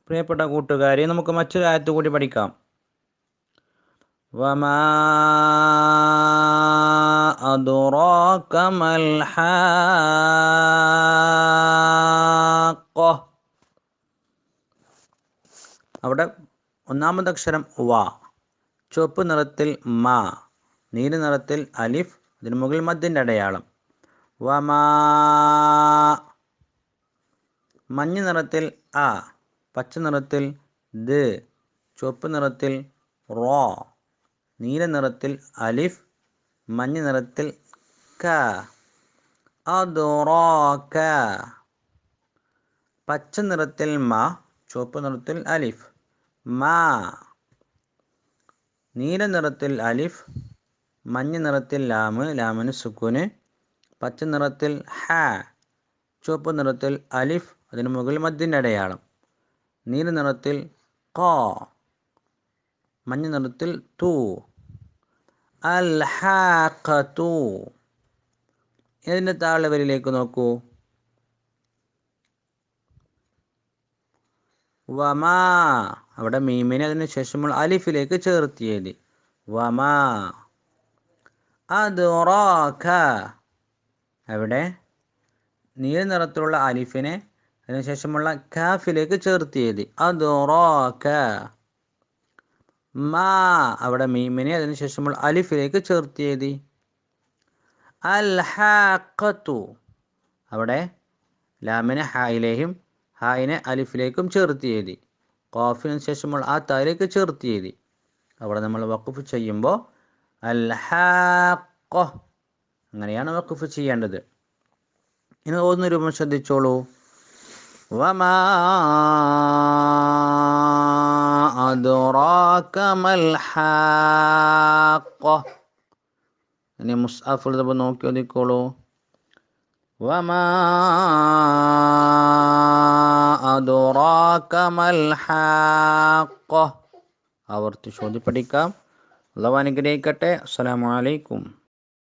പ്രിയപ്പെട്ട കൂട്ടുകാരെ, നമുക്ക് മറ്റൊരു ആയത്ത് കൂടി പഠിക്കാം. വമാ അദ്റാക മൽ ഹാഖ. അവിടെ ഒന്നാമത്തെ അക്ഷരം വ, ചുവപ്പ് നിറത്തിൽ മ, നീല നിറത്തിൽ അലിഫ്, അതിന് മുകളിൽ മദ്ദിൻ്റെ അടയാളം. വമാ, മഞ്ഞ നിറത്തിൽ അ, പച്ച നിറത്തിൽ ദ്, ചുവപ്പ് നിറത്തിൽ റോ, നീല നിറത്തിൽ അലിഫ്, മഞ്ഞ നിറത്തിൽ ക. അദ്റാക, പച്ച നിറത്തിൽ മ, ചുവപ്പ് നിറത്തിൽ അലിഫ്, മാ, നീല നിറത്തിൽ അലിഫ്, മഞ്ഞ നിറത്തിൽ ലാമ്, ലാമിന് സുക്കൂന്, പച്ച നിറത്തിൽ ഹ, ചുവപ്പ് നിറത്തിൽ അലിഫ്, അതിന് മുകളിൽ മദ്ദിൻ്റെ അടയാളം, നീല നിറത്തിൽ ഖ, മഞ്ഞ നിറത്തിൽ തു. അൽ ഹാഖതു. ഇതിൻ്റെ താഴെ വരിയിലേക്ക് നോക്കൂ. വമാ, അവിടെ മീമിനെ അതിന് ശേഷമുള്ള അലിഫിലേക്ക് ചേർത്തിയത്. വമാ അദ്റാക, അവിടെ നീല നിറത്തിലുള്ള അലിഫിനെ അതിനുശേഷമുള്ള കാഫിലേക്ക് ചേർത്തിയത്. അദ്റാക. മാ, അവിടെ മീമിനെ അതിനുശേഷമുള്ള അലിഫിലേക്ക് ചേർത്തിയത്. അൽ ഹാഖതു, അവിടെ ലാമിനെ ഹായിലേക്കും ഹായിനെ അലിഫിലേക്കും ചേർത്തിയത്. ഖാഫിന് ശേഷമുള്ള ആ തായിലേക്ക് ചേർത്തിയത്. അവിടെ നമ്മൾ വഖഫ് ചെയ്യുമ്പോൾ അൽ ഹാഖ, അങ്ങനെയാണ് വഖഫ് ചെയ്യേണ്ടത്. ഇനി ഒന്ന് രൂപം ശ്രദ്ധിച്ചോളൂ. വമാ അദ്റാക മൽ ഹാഖ. ഇനി മുസ്അഫിൽ നോക്കി ഒതുക്കോളൂ. വമാ അദ്റാക മൽ ഹാഖ. ആവർത്തിച്ച് ഓതി പഠിക്കാം. അല്ലാഹു അനുഗ്രഹിക്കട്ടെ. അസ്സലാമു അലൈക്കും.